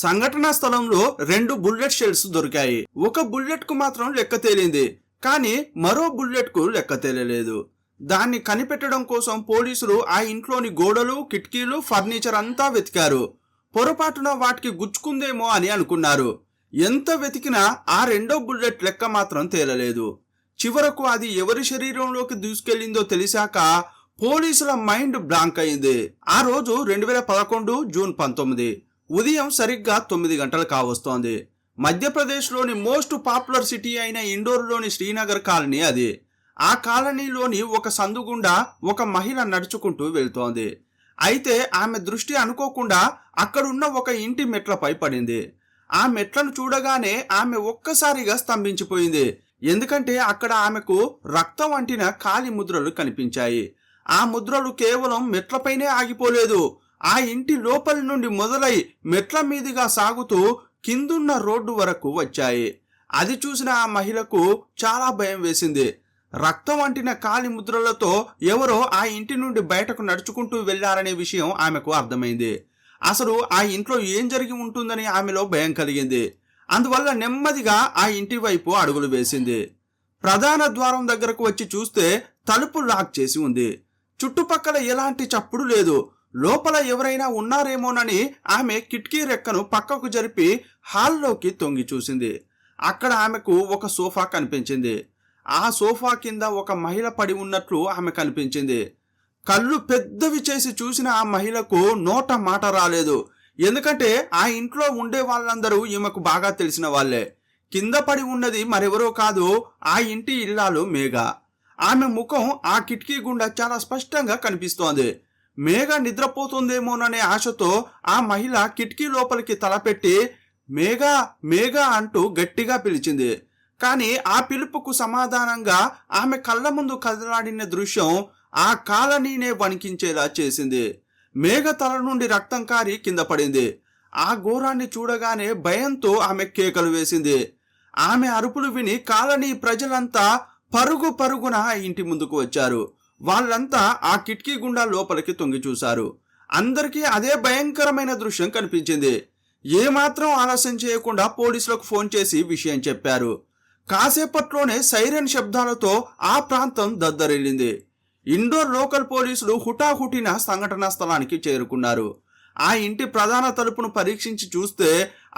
సంఘటనా స్థలంలో 2 bullet shells దొరికాయి. ఒక బుల్లెట్ కు మాత్రం లెక్క తేలింది, కానీ మరో బుల్లెట్ కు లెక్క తేలలేదు. దాన్ని కనిపెట్టడం కోసం పోలీసులు ఆ ఇంట్లోని గోడలు, కిటికీలు, ఫర్నిచర్ అంతా వెతికారు. పొరపాటున వాటికి గుచ్చుకుందేమో అని అనుకున్నారు. ఎంత వెతికినా ఆ రెండో బుల్లెట్ లెక్క మాత్రం తేలలేదు. చివరకు అది ఎవరి శరీరంలోకి దూసుకెళ్లిందో తెలిసాక పోలీసుల మైండ్ బ్లాంక్ అయింది. ఆ రోజు 2011 జూన్ 19 ఉదయం సరిగ్గా 9 గంటలు కావస్తోంది. మధ్యప్రదేశ్లోని మోస్ట్ పాపులర్ సిటీ అయిన ఇండోర్లోని శ్రీనగర్ కాలనీ అది. ఆ కాలనీలోని ఒక సందు గుండా ఒక మహిళ నడుచుకుంటూ వెళ్తోంది. అయితే ఆమె దృష్టి అనుకోకుండా అక్కడున్న ఒక ఇంటి మెట్లపై పడింది. ఆ మెట్లను చూడగానే ఆమె ఒక్కసారిగా స్తంభించిపోయింది. ఎందుకంటే అక్కడ ఆమెకు రక్తం అంటిన కాలి ముద్రలు కనిపించాయి. ఆ ముద్రలు కేవలం మెట్లపైనే ఆగిపోలేదు, ఆ ఇంటి లోపలి నుండి మొదలై మెట్ల మీదుగా సాగుతూ కిందున్న రోడ్డు వరకు వచ్చాయి. అది చూసిన ఆ మహిళకు చాలా భయం వేసింది. రక్తం అంటిన కాలి ముద్రలతో ఎవరో ఆ ఇంటి నుండి బయటకు నడుచుకుంటూ వెళ్లారనే విషయం ఆమెకు అర్థమైంది. అసలు ఆ ఇంట్లో ఏం జరిగి ఉంటుందని ఆమెలో భయం కలిగింది. అందువల్ల నెమ్మదిగా ఆ ఇంటి వైపు అడుగులు వేసింది. ప్రధాన ద్వారం దగ్గరకు వచ్చి చూస్తే తలుపు లాక్ చేసి ఉంది. చుట్టుపక్కల ఎలాంటి చప్పుడు లేదు. లోపల ఎవరైనా ఉన్నారేమోనని ఆమె కిటికీ రెక్కను పక్కకు జరిపి హాల్లోకి తొంగి చూసింది. అక్కడ ఆమెకు ఒక సోఫా కనిపించింది. ఆ సోఫా కింద ఒక మహిళ పడి ఉన్నట్లు ఆమె కనిపించింది. కళ్ళు పెద్దవి చేసి చూసిన ఆ మహిళకు నోట మాట రాలేదు. ఎందుకంటే ఆ ఇంట్లో ఉండే వాళ్ళందరూ ఈమెకు బాగా తెలిసిన వాళ్లే. కింద పడి ఉన్నది మరెవరో కాదు, ఆ ఇంటి ఇల్లాలు మేఘ. ఆమె ముఖం ఆ కిటికీ గుండా చాలా స్పష్టంగా కనిపిస్తోంది. మేఘ నిద్రపోతుందేమోననే ఆశతో ఆ మహిళ కిటికీ లోపలికి తలపెట్టి మేఘ మేఘ అంటూ గట్టిగా పిలిచింది. కానీ ఆ పిలుపుకు సమాధానంగా ఆమె కళ్ళ ముందు కదలాడిన దృశ్యం ఆ కాలనీనే వణికించేలా చేసింది. మేఘ తల నుండి రక్తం కారి కింద పడింది. ఆ ఘోరాన్ని చూడగానే భయంతో ఆమె కేకలు వేసింది. ఆమె అరుపులు విని కాలనీ ప్రజలంతా పరుగు పరుగున ఆ ఇంటి ముందుకు వచ్చారు. వాళ్ళంతా ఆ కిటికీ గుండా లోపలికి తొంగి చూశారు. అందరికీ అదే భయంకరమైన దృశ్యం కనిపించింది. ఏమాత్రం ఆలస్యం చేయకుండా పోలీసులకు ఫోన్ చేసి విషయం చెప్పారు. కాసేపట్లోనే సైరన్ శబ్దాలతో ఆ ప్రాంతం దద్దరిల్లింది. ఇండోర్ లోకల్ పోలీసులు హుటాహుటిన సంఘటనా స్థలానికి చేరుకున్నారు. ఆ ఇంటి ప్రధాన తలుపును పరీక్షించి చూస్తే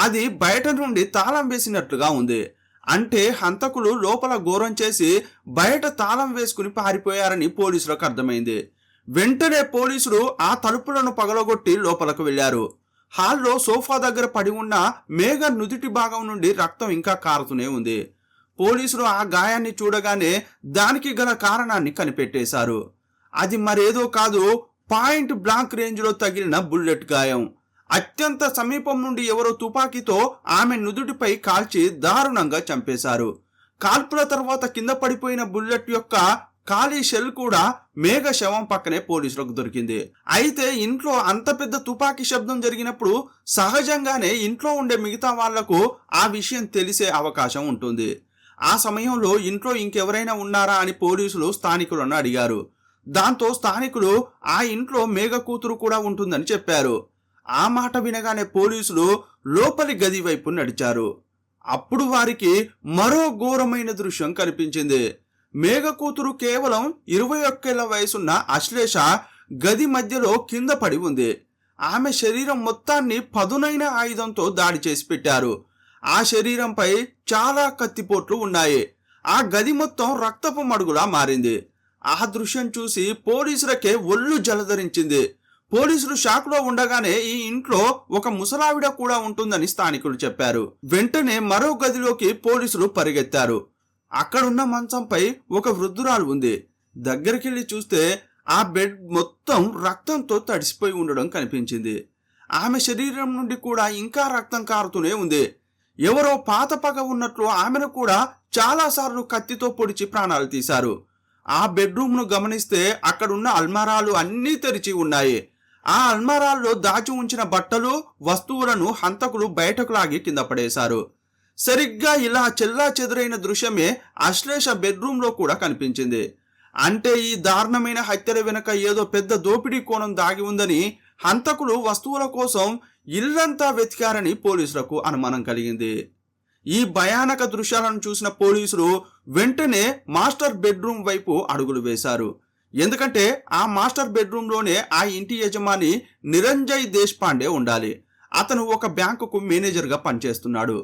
అది బయట నుండి తాళం వేసినట్లుగా ఉంది. అంటే హంతకులు లోపల ఘోరం చేసి బయట తాళం వేసుకుని పారిపోయారని పోలీసులకు అర్థమైంది. వెంటనే పోలీసులు ఆ తలుపులను పగలగొట్టి లోపలకు వెళ్లారు. హాల్లో సోఫా దగ్గర పడి ఉన్న మేఘ నుదిటి భాగం నుండి రక్తం ఇంకా కారుతూనే ఉంది. పోలీసులు ఆ గాయాన్ని చూడగానే దానికి గల కారణాన్ని కనిపెట్టేశారు. అది మరేదో కాదు, పాయింట్ బ్లాంక్ రేంజ్లో తగిలిన బుల్లెట్ గాయం. అత్యంత సమీపం నుండి ఎవరో తుపాకీతో ఆమె నుదుటిపై కాల్చి దారుణంగా చంపేశారు. కాల్పుల తర్వాత కింద పడిపోయిన బుల్లెట్ యొక్క ఖాళీ షెల్ కూడా మేఘ శవం పక్కనే పోలీసులకు దొరికింది. అయితే ఇంట్లో అంత పెద్ద తుపాకీ శబ్దం జరిగినప్పుడు సహజంగానే ఇంట్లో ఉండే మిగతా వాళ్లకు ఆ విషయం తెలిసే అవకాశం ఉంటుంది. ఆ సమయంలో ఇంట్లో ఇంకెవరైనా ఉన్నారా అని పోలీసులు స్థానికులను అడిగారు. దాంతో స్థానికులు ఆ ఇంట్లో మేఘ కూతురు కూడా ఉంటుందని చెప్పారు. ఆ మాట వినగానే పోలీసులు లోపలి గది వైపు నడిచారు. అప్పుడు వారికి మరో ఘోరమైన దృశ్యం కనిపించింది. మేఘ కూతురు కేవలం 21 ఏళ్ల వయసున్న అశ్లేష గది మధ్యలో కింద పడి ఉంది. ఆమె శరీరం మొత్తాన్ని పదునైన ఆయుధంతో దాడి చేసి పెట్టారు. ఆ శరీరంపై చాలా కత్తిపోట్లు ఉన్నాయి. ఆ గది మొత్తం రక్తపు మడుగులా మారింది. ఆ దృశ్యం చూసి పోలీసులకే ఒళ్ళు జలధరించింది. పోలీసులు షాక్ లో ఉండగానే ఈ ఇంట్లో ఒక ముసలావిడ కూడా ఉంటుందని స్థానికులు చెప్పారు. వెంటనే మరో గదిలోకి పోలీసులు పరిగెత్తారు. అక్కడున్న మంచంపై ఒక వృద్ధురాలు ఉంది. దగ్గరికెళ్లి చూస్తే ఆ బెడ్ మొత్తం రక్తంతో తడిసిపోయి ఉండడం కనిపించింది. ఆమె శరీరం నుండి కూడా ఇంకా రక్తం కారుతూనే ఉంది. ఎవరో పాత పగ ఉన్నట్లు ఆమెను కూడా చాలాసార్లు కత్తితో పొడిచి ప్రాణాలు తీశారు. ఆ బెడ్రూమ్ ను గమనిస్తే అక్కడున్న అల్మారాలు అన్నీ తెరిచి ఉన్నాయి. ఆ అల్మారాల్లో దాచి ఉంచిన బట్టలు, వస్తువులను హంతకులు బయటకు లాగి కింద పడేశారు. సరిగ్గా ఇలా చెల్లా చెదురైన దృశ్యమే అశ్లేష బెడ్రూమ్ లో కూడా కనిపించింది. అంటే ఈ దారుణమైన హత్యల వెనుక ఏదో పెద్ద దోపిడీ కోణం దాగి ఉందని హంతకులు వస్తువుల కోసం ఇల్లంతా వెతికారని పోలీసులకు అనుమానం కలిగింది. ఈ భయానక దృశ్యాలను చూసిన పోలీసులు వెంటనే మాస్టర్ బెడ్రూమ్ వైపు అడుగులు వేశారు. ఎందుకంటే ఆ మాస్టర్ బెడ్రూమ్లోనే ఆ ఇంటి యజమాని నిరంజయ్ దేశపాండే ఉండాలి. అతను ఒక బ్యాంకుకు మేనేజర్గా పనిచేస్తున్నాడు.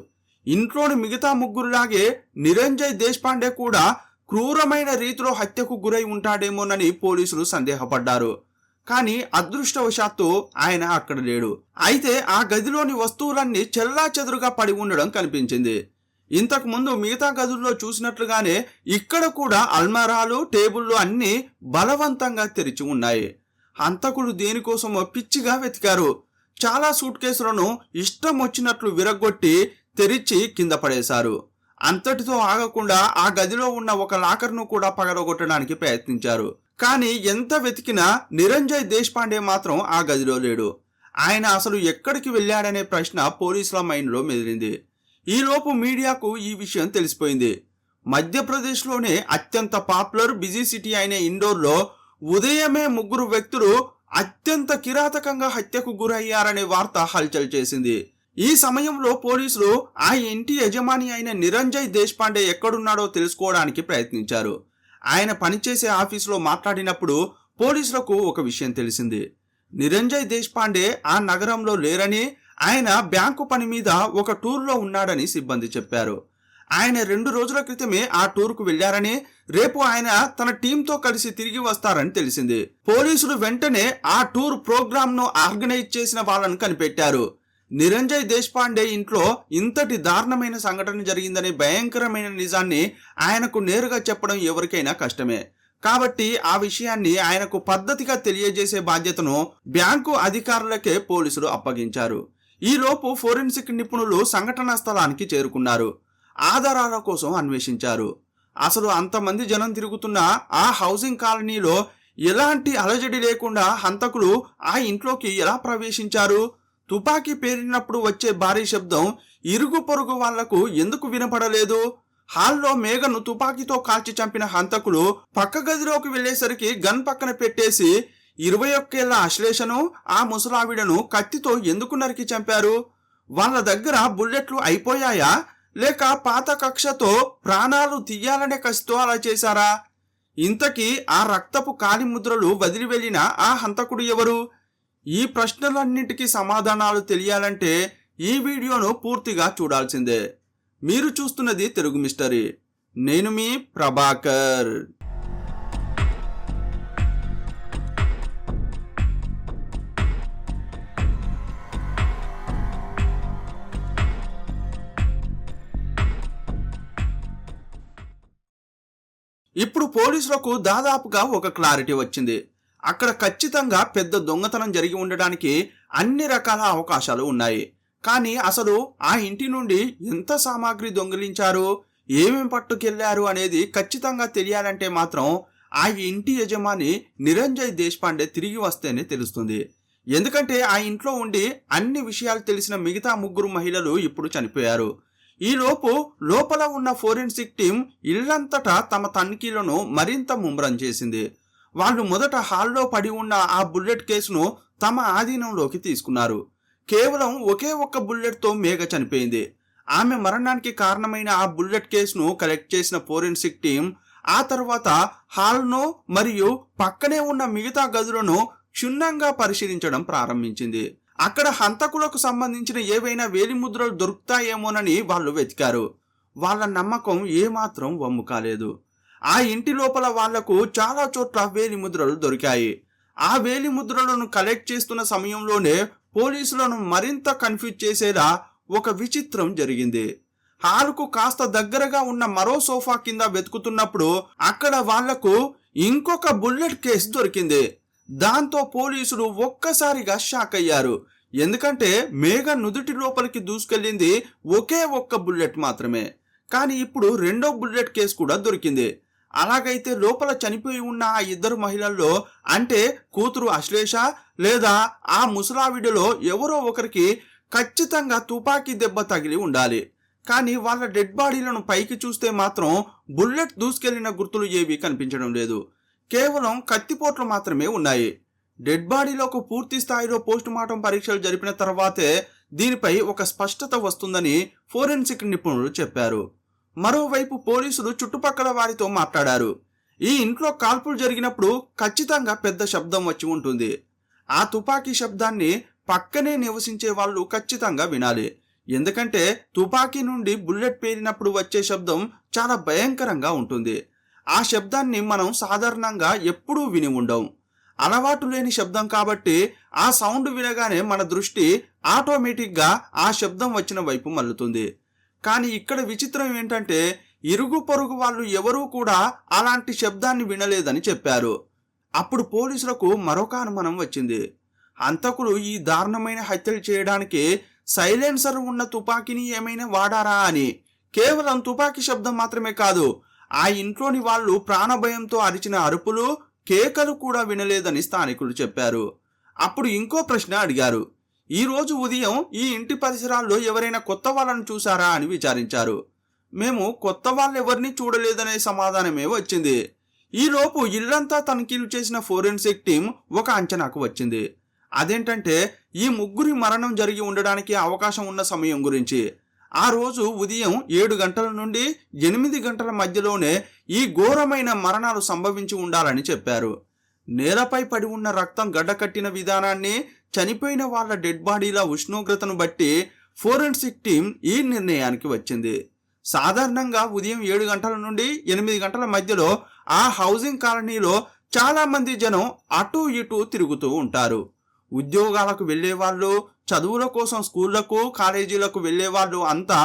ఇంట్లోని మిగతా ముగ్గురులాగే నిరంజయ్ దేశపాండే కూడా క్రూరమైన రీతిలో హత్యకు గురై ఉంటాడేమోనని పోలీసులు సందేహపడ్డారు. కానీ అదృష్టవశాత్తు ఆయన అక్కడ లేడు. అయితే ఆ గదిలోని వస్తువులన్నీ చెల్లాచెదురుగా పడి ఉండడం కనిపించింది. ఇంతకు ముందు మిగతా గదుల్లో చూసినట్లుగానే ఇక్కడ కూడా అల్మారాలు, టేబుల్లు అన్నీ బలవంతంగా తెరిచి ఉన్నాయి. హంతకులు దేనికోసమో పిచ్చిగా వెతికారు. చాలా సూట్ కేసులను ఇష్టం వచ్చినట్లు విరగ్గొట్టి తెరిచి కింద పడేశారు. అంతటితో ఆగకుండా ఆ గదిలో ఉన్న ఒక లాకర్ను కూడా పగలగొట్టడానికి ప్రయత్నించారు. కానీ ఎంత వెతికినా నిరంజయ్ దేశపాండే మాత్రం ఆ గదిలో లేడు. ఆయన అసలు ఎక్కడికి వెళ్ళాడనే ప్రశ్న పోలీసుల మైండ్లో మెదిలింది. ఈలోపు మీడియాకు ఈ విషయం తెలిసిపోయింది. మధ్యప్రదేశ్లోనే అత్యంత పాపులర్ బిజీ సిటీ అయిన ఇండోర్లో ఉదయమే 3 వ్యక్తులు అత్యంత కిరాతకంగా హత్యకు గురయ్యారనే వార్త హల్చల్ చేసింది. ఈ సమయంలో పోలీసులు ఆ ఇంటి యజమాని అయిన నిరంజయ్ దేశపాండే ఎక్కడున్నాడో తెలుసుకోవడానికి ప్రయత్నించారు. ఆయన పనిచేసే ఆఫీసులో మాట్లాడినప్పుడు పోలీసులకు ఒక విషయం తెలిసింది. నిరంజయ్ దేశపాండే ఆ నగరంలో లేరని, ఆయన బ్యాంకు పని మీద ఒక టూర్లో ఉన్నాడని సిబ్బంది చెప్పారు. ఆయన 2 రోజుల క్రితమే ఆ టూర్కు వెళ్లారని, రేపు ఆయన తన టీంతో కలిసి తిరిగి వస్తారని తెలిసింది. పోలీసులు వెంటనే ఆ టూర్ ప్రోగ్రామ్ను ఆర్గనైజ్ చేసిన వాళ్ళను కనిపెట్టారు. నిరంజయ్ దేశపాండే ఇంట్లో ఇంతటి దారుణమైన సంఘటన జరిగిందనే భయంకరమైన నిజాన్ని ఆయనకు నేరుగా చెప్పడం ఎవరికైనా కష్టమే. కాబట్టి ఆ విషయాన్ని ఆయనకు పద్ధతిగా తెలియజేసే బాధ్యతను బ్యాంకు అధికారులకే పోలీసులు అప్పగించారు. ఈలోపు ఫోరెన్సిక్ నిపుణులు సంఘటనా స్థలానికి చేరుకున్నారు. ఆధారాల కోసం అన్వేషించారు. అసలు అంతమంది జనం తిరుగుతున్న ఆ హౌసింగ్ కాలనీలో ఎలాంటి అలజడి లేకుండా హంతకులు ఆ ఇంట్లోకి ఎలా ప్రవేశించారు? తుపాకీ పేరినప్పుడు వచ్చే భారీ శబ్దం ఇరుగు పొరుగు వాళ్లకు ఎందుకు వినపడలేదు? హాల్లో మేఘను తుపాకీతో కాల్చి చంపిన హంతకులు పక్క గదిలోకి వెళ్లేసరికి గన్ పక్కన పెట్టేసి 21 ఏళ్ల అశ్లేషను, ఆ ముసలావిడను కత్తితో ఎందుకు నరికి చంపారు? వాళ్ళ దగ్గర బుల్లెట్లు అయిపోయాయా, లేక పాత కక్షతో ప్రాణాలు తీయాలనే కసితో అలా చేశారా? ఇంతకీ ఆ రక్తపు కాలిముద్రలు వదిలి వెళ్లిన ఆ హంతకుడు ఎవరు? ఈ ప్రశ్నలన్నింటికీ సమాధానాలు తెలియాలంటే ఈ వీడియోను పూర్తిగా చూడాల్సిందే. మీరు చూస్తున్నది తెలుగు మిస్టరీ. నేను మీ ప్రభాకర్. ఇప్పుడు పోలీసులకు దాదాపుగా ఒక క్లారిటీ వచ్చింది. అక్కడ ఖచ్చితంగా పెద్ద దొంగతనం జరిగి ఉండడానికి అన్ని రకాల అవకాశాలు ఉన్నాయి. కానీ అసలు ఆ ఇంటి నుండి ఎంత సామాగ్రి దొంగిలించారు, ఏమేం పట్టుకెళ్లారు అనేది ఖచ్చితంగా తెలియాలంటే మాత్రం ఆ ఇంటి యజమాని నిరంజయ్ దేశపాండే తిరిగి వస్తేనే తెలుస్తుంది. ఎందుకంటే ఆ ఇంట్లో ఉండి అన్ని విషయాలు తెలిసిన మిగతా 3 మహిళలు ఇప్పుడు చనిపోయారు. ఈలోపు లోపల ఉన్న ఫోరెన్సిక్ టీం ఇల్లంతటా తమ తనిఖీలను మరింత ముమ్మరం చేసింది. వాళ్ళు మొదట హాల్లో పడి ఉన్న ఆ బుల్లెట్ కేసును తమ ఆధీనంలోకి తీసుకున్నారు. కేవలం ఒకే ఒక్క బుల్లెట్తో మేఘ చనిపోయింది. ఆమె మరణానికి కారణమైన ఆ బుల్లెట్ కేసును కలెక్ట్ చేసిన ఫోరెన్సిక్ టీం ఆ తర్వాత హాల్ను మరియు పక్కనే ఉన్న మిగతా గదులను క్షుణ్ణంగా పరిశీలించడం ప్రారంభించింది. అక్కడ హంతకులకు సంబంధించిన ఏవైనా వేలిముద్రలు దొరుకుతాయేమోనని వాళ్ళు వెతికారు. వాళ్ళ నమ్మకం ఏమాత్రం వమ్ము కాలేదు. ఆ ఇంటి లోపల వాళ్లకు చాలా చోట్ల వేలిముద్రలు దొరికాయి. ఆ వేలిముద్రలను కలెక్ట్ చేస్తున్న సమయంలోనే పోలీసులను మరింత కన్ఫ్యూజ్ చేసేలా ఒక విచిత్రం జరిగింది. హాలుకు కాస్త దగ్గరగా ఉన్న మరో సోఫా కింద వెతుకుతున్నప్పుడు అక్కడ వాళ్లకు ఇంకొక బుల్లెట్ కేసు దొరికింది. దాంతో పోలీసులు ఒక్కసారిగా షాక్ అయ్యారు. ఎందుకంటే మేఘ నుదుటి లోపలికి దూసుకెళ్ళింది ఒకే ఒక్క బుల్లెట్ మాత్రమే. కానీ ఇప్పుడు రెండో బుల్లెట్ కేసు కూడా దొరికింది. అలాగైతే లోపల చనిపోయి ఉన్న ఆ 2 మహిళల్లో అంటే కూతురు అశ్లేష లేదా ఆ ముసలావిడలో ఎవరో ఒకరికి ఖచ్చితంగా తుపాకీ దెబ్బ తగిలి ఉండాలి. కానీ వాళ్ళ డెడ్ బాడీలను పైకి చూస్తే మాత్రం బుల్లెట్ దూసుకెళ్లిన గుర్తులు ఏవి కనిపించడం లేదు. కేవలం కత్తిపోట్లు మాత్రమే ఉన్నాయి. డెడ్ బాడీలోకి పూర్తి స్థాయిలో పోస్టుమార్టం పరీక్షలు జరిపిన తర్వాతే దీనిపై ఒక స్పష్టత వస్తుందని ఫోరెన్సిక్ నిపుణులు చెప్పారు. మరోవైపు పోలీసులు చుట్టుపక్కల వారితో మాట్లాడారు. ఈ ఇంట్లో కాల్పులు జరిగినప్పుడు ఖచ్చితంగా పెద్ద శబ్దం వచ్చి ఉంటుంది. ఆ తుపాకీ శబ్దాన్ని పక్కనే నివసించే వాళ్ళు ఖచ్చితంగా వినాలి. ఎందుకంటే తుపాకీ నుండి బుల్లెట్ పేలినప్పుడు వచ్చే శబ్దం చాలా భయంకరంగా ఉంటుంది. ఆ శబ్దాన్ని మనం సాధారణంగా ఎప్పుడూ విని ఉండం. అలవాటు లేని శబ్దం కాబట్టి ఆ సౌండ్ వినగానే మన దృష్టి ఆటోమేటిక్గా ఆ శబ్దం వచ్చిన వైపు మల్లుతుంది. కానీ ఇక్కడ విచిత్రం ఏంటంటే ఇరుగు పొరుగు వాళ్ళు ఎవరూ కూడా అలాంటి శబ్దాన్ని వినలేదని చెప్పారు. అప్పుడు పోలీసులకు మరొక అనుమానం వచ్చింది. హంతకులు ఈ దారుణమైన హత్యలు చేయడానికి సైలెన్సర్ ఉన్న తుపాకీని ఏమైనా వాడారా అని. కేవలం తుపాకీ శబ్దం మాత్రమే కాదు, ఆ ఇంట్లోని వాళ్ళు ప్రాణభయంతో అరిచిన అరుపులు, కేకలు కూడా వినలేదని స్థానికులు చెప్పారు. అప్పుడు ఇంకో ప్రశ్న అడిగారు. ఈ రోజు ఉదయం ఈ ఇంటి పరిసరాల్లో ఎవరైనా కొత్త వాళ్ళను చూసారా అని విచారించారు. మేము కొత్త వాళ్ళెవరిని చూడలేదనే సమాధానమే వచ్చింది. ఈలోపు ఇల్లంతా తనిఖీలు చేసిన ఫోరెన్సిక్ టీం ఒక అంచనాకు వచ్చింది. అదేంటంటే ఈ ముగ్గురి మరణం జరిగి ఉండడానికి అవకాశం ఉన్న సమయం గురించి. ఆ రోజు ఉదయం 7 గంటల నుండి 8 గంటల మధ్యలోనే ఈ ఘోరమైన మరణాలు సంభవించి ఉండాలని చెప్పారు. నేలపై పడి ఉన్న రక్తం గడ్డకట్టిన విధానాన్ని, చనిపోయిన వాళ్ళ డెడ్ బాడీల ఉష్ణోగ్రతను బట్టి ఫోరెన్సిక్ టీం ఈ నిర్ణయానికి వచ్చింది. సాధారణంగా ఉదయం 7 గంటల నుండి 8 గంటల మధ్యలో ఆ హౌసింగ్ కాలనీలో చాలా మంది జనం అటు ఇటు తిరుగుతూ ఉంటారు. ఉద్యోగాలకు వెళ్లేవాళ్ళు, చదువుల కోసం స్కూళ్లకు కాలేజీలకు వెళ్లేవాళ్ళు అంతా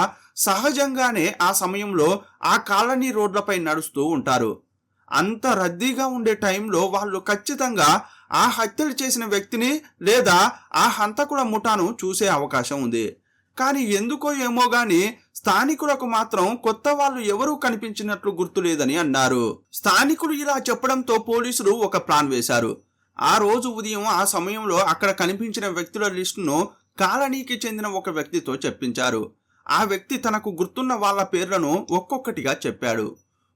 సహజంగానే ఆ సమయంలో ఆ కాలనీ రోడ్లపై నడుస్తూ ఉంటారు. అంత రద్దీగా ఉండే టైంలో వాళ్ళు ఖచ్చితంగా ఆ హత్యలు చేసిన వ్యక్తిని లేదా ఆ హంతకుల ముఠాను చూసే అవకాశం ఉంది. కానీ ఎందుకో ఏమో గాని స్థానికులకు మాత్రం కొత్త వాళ్ళు ఎవరూ కనిపించినట్లు గుర్తులేదని అన్నారు. స్థానికులు ఇలా చెప్పడంతో పోలీసులు ఒక ప్లాన్ వేశారు. ఆ రోజు ఉదయం ఆ సమయంలో అక్కడ కనిపించిన వ్యక్తుల లిస్టును కాలనీకి చెందిన ఒక వ్యక్తితో చెప్పించారు. ఆ వ్యక్తి తనకు గుర్తున్న వాళ్ళ పేర్లను ఒక్కొక్కటిగా చెప్పాడు.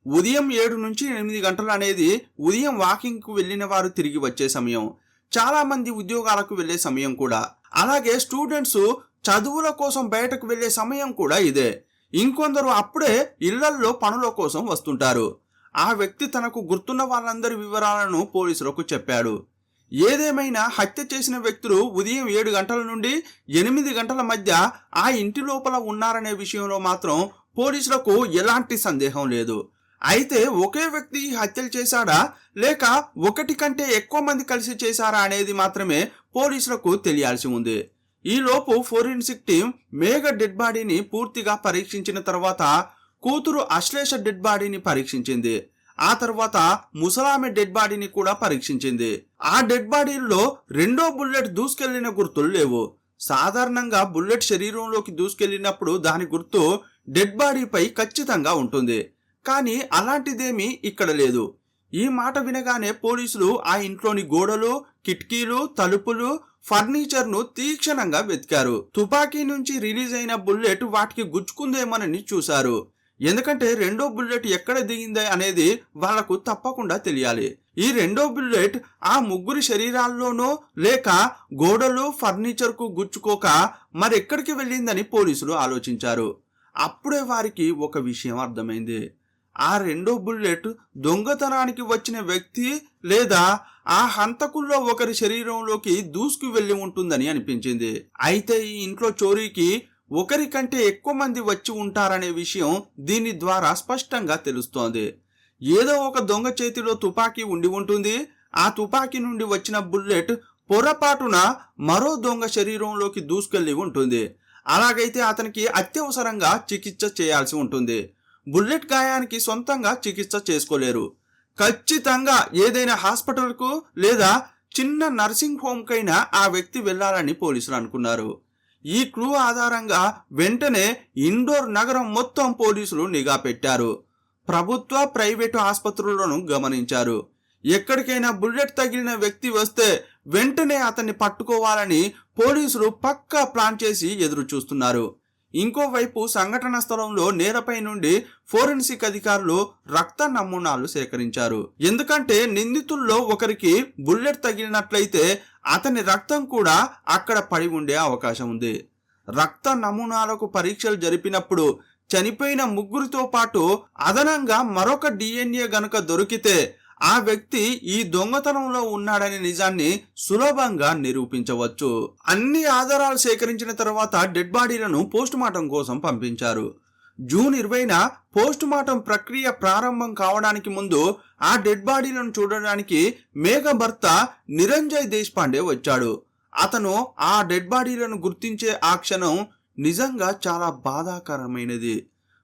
ఉదయం 7 నుంచి 8 గంటలు అనేది ఉదయం వాకింగ్కు వెళ్ళిన వారు తిరిగి వచ్చే సమయం, చాలా మంది ఉద్యోగాలకు వెళ్లే సమయం కూడా, అలాగే స్టూడెంట్స్ చదువుల కోసం బయటకు వెళ్లే సమయం కూడా ఇదే. ఇంకొందరు అప్పుడే ఇళ్లల్లో పనుల కోసం వస్తుంటారు. ఆ వ్యక్తి తనకు గుర్తున్న వాళ్ళందరి వివరాలను పోలీసులకు చెప్పాడు. ఏదేమైనా హత్య చేసిన వ్యక్తులు ఉదయం 7 గంటల నుండి 8 గంటల మధ్య ఆ ఇంటి లోపల ఉన్నారనే విషయంలో మాత్రం పోలీసులకు ఎలాంటి సందేహం లేదు. అయితే ఒకే వ్యక్తి హత్యలు చేశాడా లేక ఒకటి కంటే ఎక్కువ మంది కలిసి చేశారా అనేది మాత్రమే పోలీసులకు తెలియాల్సి ఉంది. ఈలోపు ఫోరెన్సిక్ టీం మేఘ డెడ్ బాడీని పూర్తిగా పరీక్షించిన తర్వాత కూతురు అశ్లేష డెడ్ బాడీని పరీక్షించింది. ఆ తర్వాత ముసలామె డెడ్ బాడీని కూడా పరీక్షించింది. ఆ డెడ్ బాడీల్లో రెండో బుల్లెట్ దూసుకెళ్లిన గుర్తులు లేవు. సాధారణంగా బుల్లెట్ శరీరంలోకి దూసుకెళ్లినప్పుడు దాని గుర్తు డెడ్ బాడీపై ఖచ్చితంగా ఉంటుంది. కానీ అలాంటిదేమీ ఇక్కడ లేదు. ఈ మాట వినగానే పోలీసులు ఆ ఇంట్లోని గోడలు, కిటికీలు, తలుపులు, ఫర్నిచర్ను తీక్షణంగా వెతికారు. తుపాకీ నుంచి రిలీజ్ అయిన బుల్లెట్ వాటికి గుచ్చుకుందేమోనని చూశారు. ఎందుకంటే రెండో బుల్లెట్ ఎక్కడ దిగింది అనేది వాళ్లకు తప్పకుండా తెలియాలి. ఈ రెండో బుల్లెట్ ఆ ముగ్గురి శరీరాల్లోనో లేక గోడలు, ఫర్నిచర్కు గుచ్చుకోక మరెక్కడికి వెళ్ళిందని పోలీసులు ఆలోచించారు. అప్పుడే వారికి ఒక విషయం అర్థమైంది. ఆ రెండో బుల్లెట్ దొంగతనానికి వచ్చిన వ్యక్తి లేదా ఆ హంతకుల్లో ఒకరి శరీరంలోకి దూసుకు వెళ్లి ఉంటుందని అనిపించింది. అయితే ఈ ఇంట్లో చోరీకి ఒకరి కంటే ఎక్కువ మంది వచ్చి ఉంటారనే విషయం దీని ద్వారా స్పష్టంగా తెలుస్తోంది. ఏదో ఒక దొంగ చేతిలో తుపాకీ ఉండి ఉంటుంది. ఆ తుపాకీ నుండి వచ్చిన బుల్లెట్ పొరపాటున మరో దొంగ శరీరంలోకి దూసుకెళ్లి ఉంటుంది. అలాగైతే అతనికి అత్యవసరంగా చికిత్స చేయాల్సి ఉంటుంది. బుల్లెట్ గాయానికి సొంతంగా చికిత్స చేసుకోలేరు. ఖచ్చితంగా ఏదైనా హాస్పిటల్కు లేదా చిన్న నర్సింగ్ హోమ్కైనా ఆ వ్యక్తి వెళ్లాలని పోలీసులు అనుకున్నారు. ఈ క్లూ ఆధారంగా వెంటనే ఇండోర్ నగరం మొత్తం పోలీసులు నిఘా పెట్టారు. ప్రభుత్వ, ప్రైవేటు ఆసుపత్రులను గమనించారు. ఎక్కడికైనా బుల్లెట్ తగిలిన వ్యక్తి వస్తే వెంటనే అతన్ని పట్టుకోవాలని పోలీసులు పక్కా ప్లాన్ చేసి ఎదురు చూస్తున్నారు. ఇంకోవైపు సంఘటన స్థలంలో నేలపై నుండి ఫోరెన్సిక్ అధికారులు రక్త నమూనాలు సేకరించారు. ఎందుకంటే నిందితుల్లో ఒకరికి బుల్లెట్ తగిలినట్లయితే అతని రక్తం కూడా అక్కడ పడి ఉండే అవకాశం ఉంది. రక్త నమూనాలకు పరీక్షలు జరిపినప్పుడు చనిపోయిన ముగ్గురితో పాటు అదనంగా మరొక DNA గనుక దొరికితే ఆ వ్యక్తి ఈ దొంగతనంలో ఉన్నాడనే నిజాన్ని సులభంగా నిరూపించవచ్చు. అన్ని ఆధారాలు సేకరించిన తర్వాత డెడ్ బాడీలను పోస్టుమార్టం కోసం పంపించారు. జూన్ 20న పోస్టుమార్టం ప్రక్రియ ప్రారంభం కావడానికి ముందు ఆ డెడ్ బాడీలను చూడడానికి మేఘ భర్త నిరంజయ్ దేశపాండే వచ్చాడు. అతను ఆ డెడ్ బాడీలను గుర్తించే ఆ క్షణం నిజంగా చాలా బాధాకరమైనది.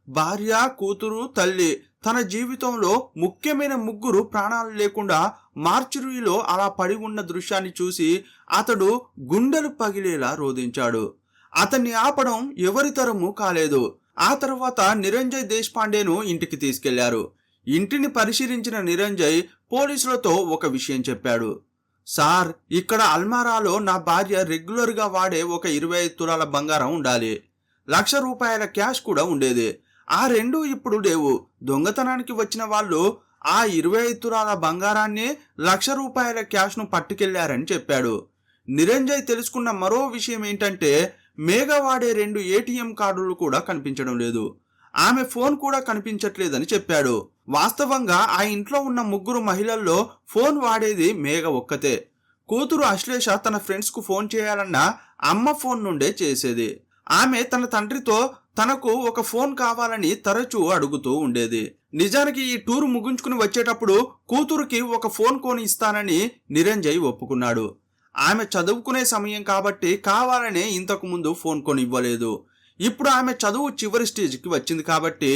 భార్య, కూతురు, తల్లి తన జీవితంలో ముఖ్యమైన ముగ్గురు ప్రాణాలు లేకుండా మార్చురీలో అలా పడి ఉన్న దృశ్యాన్ని చూసి అతడు గుండెలు పగిలేలా రోదించాడు. అతన్ని ఆపడం ఎవరి తరము కాలేదు. ఆ తర్వాత నిరంజయ్ దేశపాండేను ఇంటికి తీసుకెళ్లారు. ఇంటిని పరిశీలించిన నిరంజయ్ పోలీసులతో ఒక విషయం చెప్పాడు. సార్, ఇక్కడ అల్మారాలో నా భార్య రెగ్యులర్గా వాడే ఒక 25 తులాల బంగారం ఉండాలి. ₹1,00,000 క్యాష్ కూడా ఉండేది. ఆ రెండు ఇప్పుడు లేవు. దొంగతనానికి వచ్చిన వాళ్ళు ఆ 25 తులాల బంగారాన్ని ₹1,00,000 క్యాష్ను పట్టుకెళ్లారని చెప్పాడు. నిరంజయ్ తెలుసుకున్న మరో విషయం ఏంటంటే మేఘ వాడే 2 ATM కార్డులు కూడా కనిపించడం లేదు. ఆమె ఫోన్ కూడా కనిపించట్లేదని చెప్పాడు. వాస్తవంగా ఆ ఇంట్లో ఉన్న ముగ్గురు మహిళల్లో ఫోన్ వాడేది మేఘ ఒక్కతే. కూతురు అశ్లేష తన ఫ్రెండ్స్ కు ఫోన్ చేయాలన్నా అమ్మ ఫోన్ నుండే చేసేది. ఆమె తన తండ్రితో తనకు ఒక ఫోన్ కావాలని తరచూ అడుగుతూ ఉండేది. నిజానికి ఈ టూర్ ముగించుకుని వచ్చేటప్పుడు కూతురుకి ఒక ఫోన్ కొని ఇస్తానని నిరంజయ్ ఒప్పుకున్నాడు. ఆమె చదువుకునే సమయం కాబట్టి కావాలనే ఇంతకు ముందు ఫోన్ కొని ఇవ్వలేదు. ఇప్పుడు ఆమె చదువు చివరి స్టేజ్కి వచ్చింది కాబట్టి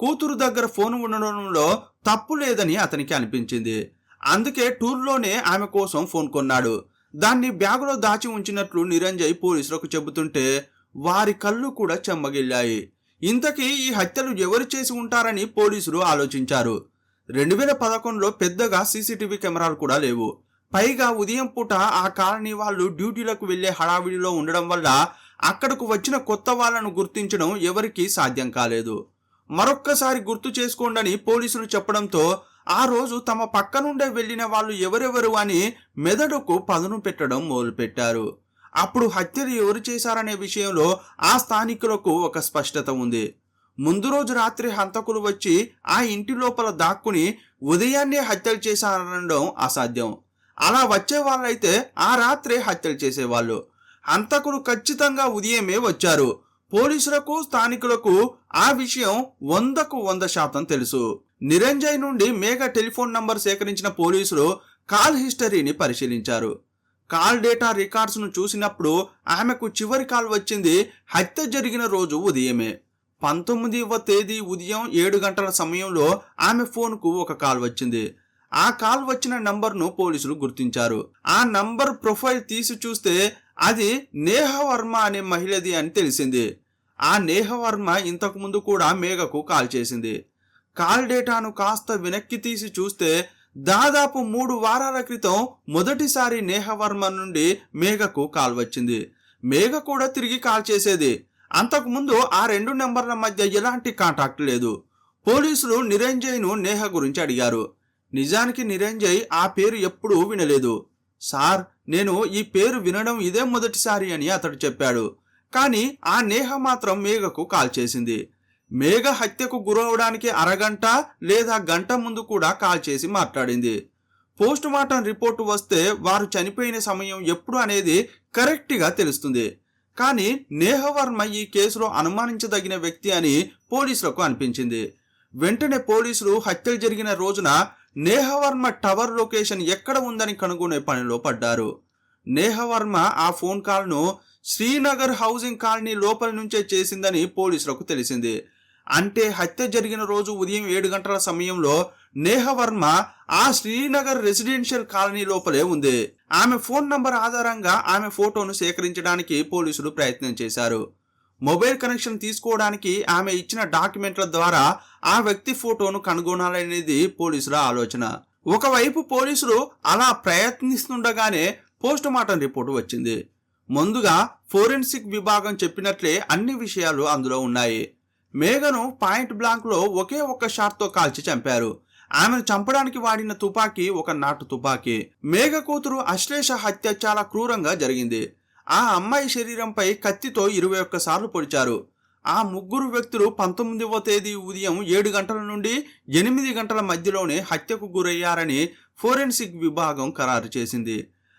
కూతురు దగ్గర ఫోన్ ఉండడంలో తప్పు లేదని అతనికి అనిపించింది. అందుకే టూర్లోనే ఆమె కోసం ఫోన్ కొన్నాడు. దాన్ని బ్యాగులో దాచి ఉంచినట్లు నిరంజయ్ పోలీసులకు చెబుతుంటే వారి కళ్ళు కూడా చెమ్మగిల్లాయి. ఇంతకీ ఈ హత్యలు ఎవరు చేసి ఉంటారని పోలీసులు ఆలోచించారు. 2011లో పెద్దగా CCTV కెమెరాలు కూడా లేవు. పైగా ఉదయం పూట ఆ కాలనీ వాళ్ళు డ్యూటీలకు వెళ్లే హడావిడిలో ఉండడం వల్ల అక్కడకు వచ్చిన కొత్త వాళ్లను గుర్తించడం ఎవరికీ సాధ్యం కాలేదు. మరొక్కసారి గుర్తు చేసుకోండని పోలీసులు చెప్పడంతో ఆ రోజు తమ పక్క నుండే వెళ్లిన వాళ్ళు ఎవరెవరు అని మెదడుకు పదును పెట్టడం మొదలుపెట్టారు. అప్పుడు హత్యలు ఎవరు చేశారనే విషయంలో ఆ స్థానికులకు ఒక స్పష్టత ఉంది. ముందు రోజు రాత్రి హంతకులు వచ్చి ఆ ఇంటి లోపల దాక్కుని ఉదయాన్నే హత్యలు చేశారనడం అసాధ్యం. అలా వచ్చే వాళ్ళైతే ఆ రాత్రే హత్యలు చేసేవాళ్ళు. హంతకులు ఖచ్చితంగా ఉదయమే వచ్చారు. పోలీసులకు స్థానికులకు ఆ విషయం 100కు 100% తెలుసు. నిరంజయ్ నుండి మేఘ టెలిఫోన్ నంబర్ సేకరించిన పోలీసులు కాల్ హిస్టరీని పరిశీలించారు. కాల్ డేటా రికార్డ్స్ ను చూసినప్పుడు ఆమెకు చివరి కాల్ వచ్చింది హత్య జరిగిన రోజు ఉదయమే. 19వ తేదీ ఉదయం 7 గంటల సమయంలో ఆమె ఫోన్కు ఒక కాల్ వచ్చింది. ఆ కాల్ వచ్చిన నంబర్ను పోలీసులు గుర్తించారు. ఆ నంబర్ ప్రొఫైల్ తీసి చూస్తే అది నేహ వర్మ అనే మహిళది అని తెలిసింది. ఆ నేహ వర్మ ఇంతకు ముందు కూడా మేఘకు కాల్ చేసింది. కాల్ డేటాను కాస్త వెనక్కి తీసి చూస్తే దాదాపు 3 వారాల క్రితం మొదటిసారి నేహ వర్మ నుండి మేఘకు కాల్ వచ్చింది. మేఘ కూడా తిరిగి కాల్ చేసేది. అంతకుముందు ఆ 2 నెంబర్ల మధ్య ఎలాంటి కాంటాక్ట్ లేదు. పోలీసులు నిరంజయ్ను నేహ గురించి అడిగారు. నిజానికి నిరంజయ్ ఆ పేరు ఎప్పుడూ వినలేదు. సార్, నేను ఈ పేరు వినడం ఇదే మొదటిసారి అని అతడు చెప్పాడు. కానీ ఆ నేహ మాత్రం మేఘకు కాల్ చేసింది. మేఘ హత్యకు గురవడానికి అరగంట లేదా గంట ముందు కూడా కాల్ చేసి మాట్లాడింది. పోస్ట్ మార్టం రిపోర్టు వస్తే వారు చనిపోయిన సమయం ఎప్పుడు అనేది కరెక్ట్గా తెలుస్తుంది. కానీ నేహ వర్మ ఈ కేసులో అనుమానించదగిన వ్యక్తి అని పోలీసులకు అనిపించింది. వెంటనే పోలీసులు హత్యలు జరిగిన రోజున నేహ వర్మ టవర్ లొకేషన్ ఎక్కడ ఉందని కనుగొనే పనిలో పడ్డారు. నేహ వర్మ ఆ ఫోన్ కాల్ను శ్రీనగర్ హౌసింగ్ కాలనీ లోపల నుంచే చేసిందని పోలీసులకు తెలిసింది. అంటే హత్య జరిగిన రోజు ఉదయం 7 గంటల సమయంలో నేహ వర్మ ఆ శ్రీనగర్ రెసిడెన్షియల్ కాలనీ లోపలే ఉంది. ఆమె ఫోన్ నంబర్ ఆధారంగా ఆమె ఫోటోను సేకరించడానికి పోలీసులు ప్రయత్నం చేశారు. మొబైల్ కనెక్షన్ తీసుకోవడానికి ఆమె ఇచ్చిన డాక్యుమెంట్ల ద్వారా ఆ వ్యక్తి ఫోటోను కనుగొనాలనేది పోలీసుల ఆలోచన. ఒకవైపు పోలీసులు అలా ప్రయత్నిస్తుండగానే పోస్ట్ మార్టం రిపోర్టు వచ్చింది. ముందుగా ఫోరెన్సిక్ విభాగం చెప్పినట్లే అన్ని విషయాలు అందులో ఉన్నాయి. మేఘను పాయింట్ బ్లాంక్ లో ఒకే ఒక్క షాట్ తో కాల్చి చంపారు. ఆమెను చంపడానికి వాడిన తుపాకీ ఒక నాటు తుపాకీ. మేఘ కూతురు అశ్లేష హత్య చాలా క్రూరంగా జరిగింది. ఆ అమ్మాయి శరీరంపై కత్తితో 21 సార్లు పొడిచారు. ఆ ముగ్గురు వ్యక్తులు 19వ తేదీ ఉదయం 7 గంటల నుండి 8 గంటల మధ్యలోనే హత్యకు గురయ్యారని ఫోరెన్సిక్ విభాగం ఖరారు చేసింది.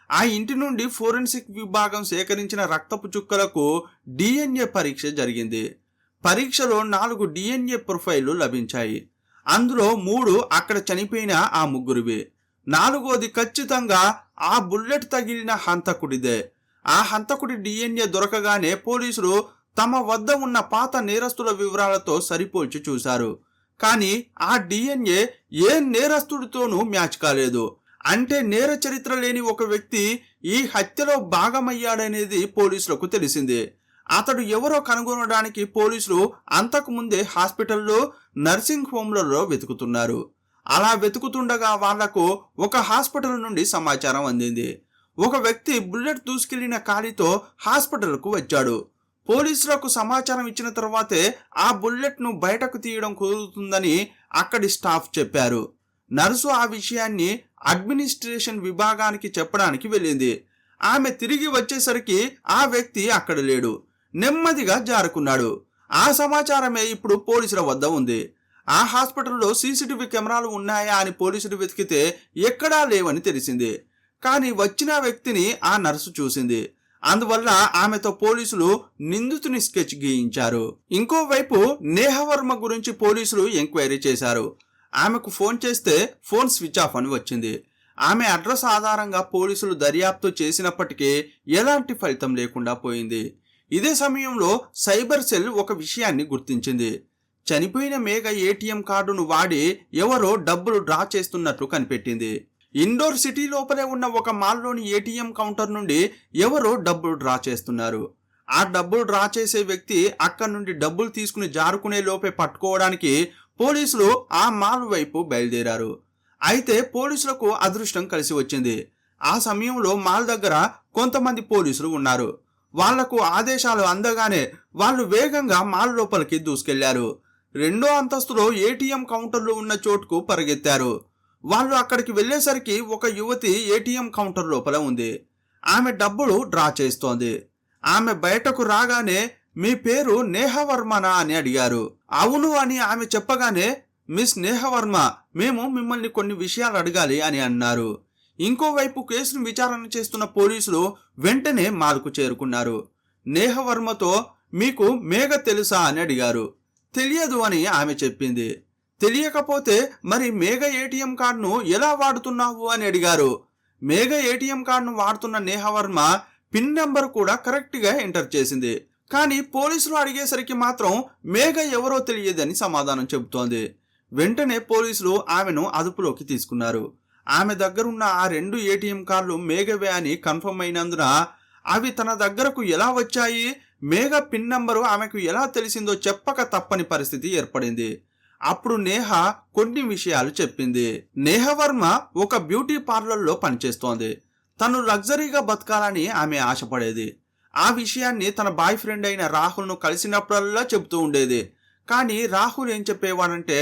ఆ ఇంటి నుండి ఫోరెన్సిక్ విభాగం సేకరించిన రక్తపు చుక్కలకు DNA పరీక్ష జరిగింది. పరీక్షలో 4 DNA ప్రొఫైళ్లు లభించాయి. అందులో 3 అక్కడ చనిపోయిన ఆ ముగ్గురివి. 4వది ఖచ్చితంగా ఆ బుల్లెట్ తగిలిన హంతకుడిదే. ఆ హంతకుడి DNA దొరకగానే పోలీసులు తమ వద్ద ఉన్న పాత నేరస్తుల వివరాలతో సరిపోల్చి చూశారు. కానీ ఆ DNA ఏ నేరస్తుడితోనూ మ్యాచ్ కాలేదు. అంటే నేర చరిత్ర లేని ఒక వ్యక్తి ఈ హత్యలో భాగమయ్యాడనేది పోలీసులకు తెలిసింది. అతడు ఎవరో కనుగొనడానికి పోలీసులు అంతకుముందే హాస్పిటల్లో, నర్సింగ్ హోమ్లలో వెతుకుతున్నారు. అలా వెతుకుతుండగా వాళ్లకు ఒక హాస్పిటల్ నుండి సమాచారం అందింది. ఒక వ్యక్తి బుల్లెట్ దూసుకెళ్లిన కాలితో హాస్పిటల్కు వచ్చాడు. పోలీసులకు సమాచారం ఇచ్చిన తర్వాతే ఆ బుల్లెట్ ను బయటకు తీయడం కుదురుతుందని అక్కడి స్టాఫ్ చెప్పారు. నర్సు ఆ విషయాన్ని అడ్మినిస్ట్రేషన్ విభాగానికి చెప్పడానికి వెళ్ళింది. ఆమె తిరిగి వచ్చేసరికి ఆ వ్యక్తి అక్కడ లేడు. నెమ్మదిగా జారుకున్నాడు. ఆ సమాచారమే ఇప్పుడు పోలీసుల వద్ద ఉంది. ఆ హాస్పిటల్లో CCTV కెమెరాలు ఉన్నాయా అని పోలీసులు వెతికితే ఎక్కడా లేవని తెలిసింది. కానీ వచ్చిన వ్యక్తిని ఆ నర్సు చూసింది. అందువల్ల ఆమెతో పోలీసులు నిందితుని స్కెచ్ గీయించారు. ఇంకోవైపు నేహవర్మ గురించి పోలీసులు ఎంక్వైరీ చేశారు. ఆమెకు ఫోన్ చేస్తే ఫోన్ స్విచ్ ఆఫ్ అని వచ్చింది. ఆమె అడ్రస్ ఆధారంగా పోలీసులు దర్యాప్తు చేసినప్పటికీ ఎలాంటి ఫలితం లేకుండా పోయింది. ఇదే సమయంలో సైబర్ సెల్ ఒక విషయాన్ని గుర్తించింది. చనిపోయిన మేఘ ATM కార్డును వాడి ఎవరో డబ్బులు డ్రా చేస్తున్నట్లు కనిపెట్టింది. ఇండోర్ సిటీ లోపలే ఉన్న ఒక మాల్లోని ATM కౌంటర్ నుండి ఎవరో డబ్బులు డ్రా చేస్తున్నారు. ఆ డబ్బులు డ్రా చేసే వ్యక్తి అక్కడి నుండి డబ్బులు తీసుకుని జారుకునే లోపే పట్టుకోవడానికి పోలీసులు ఆ మాల్ వైపు బయలుదేరారు. అయితే పోలీసులకు అదృష్టం కలిసి వచ్చింది. ఆ సమయంలో మాల్ దగ్గర కొంతమంది పోలీసులు ఉన్నారు. వాళ్లకు ఆదేశాలు అందగానే వాళ్ళు వేగంగా మాల్ లోపలికి దూసుకెళ్లారు. 2వ అంతస్తులో ATM కౌంటర్లు ఉన్న చోటుకు పరిగెత్తారు. వాళ్ళు అక్కడికి వెళ్లేసరికి ఒక యువతి ATM కౌంటర్ లోపల ఉంది. ఆమె డబ్బులు డ్రా చేస్తోంది. ఆమె బయటకు రాగానే మీ పేరు నేహవర్మనా అని అడిగారు. అవును అని ఆమె చెప్పగానే మిస్ నేహవర్మ, మేము మిమ్మల్ని కొన్ని విషయాలు అడగాలి అని అన్నారు. ఇంకోవైపు కేసును విచారణ చేస్తున్న పోలీసులు వెంటనే మాల్కు చేరుకున్నారు. నేహవర్మతో మీకు మేఘ తెలుసా అని అడిగారు. తెలియదు అని ఆమె చెప్పింది. తెలియకపోతే మరి మేఘ ATM కార్డును ఎలా వాడుతున్నావు అని అడిగారు. మేఘ ATM కార్డును వాడుతున్న నేహవర్మ పిన్ నెంబర్ కూడా కరెక్ట్గా ఎంటర్ చేసింది. కానీ పోలీసులు అడిగేసరికి మాత్రం మేఘ ఎవరో తెలియదని సమాధానం చెబుతోంది. వెంటనే పోలీసులు ఆమెను అదుపులోకి తీసుకున్నారు. ఆమె దగ్గరున్న ఆ 2 ATM కార్డులు మేఘవే అని కన్ఫర్మ్ అయినందున అవి తన దగ్గరకు ఎలా వచ్చాయి, మేఘ పిన్ నంబరు ఆమెకు ఎలా తెలిసిందో చెప్పక తప్పని పరిస్థితి ఏర్పడింది. అప్పుడు నేహ కొన్ని విషయాలు చెప్పింది. నేహవర్మ ఒక బ్యూటీ పార్లర్లో పనిచేస్తోంది. తను లగ్జరీగా బతకాలని ఆమె ఆశపడేది. ఆ విషయాన్ని తన బాయ్ ఫ్రెండ్ అయిన రాహుల్ను కలిసినప్పుడల్లా చెబుతూ ఉండేది. కానీ రాహుల్ ఏం చెప్పేవాడంటే,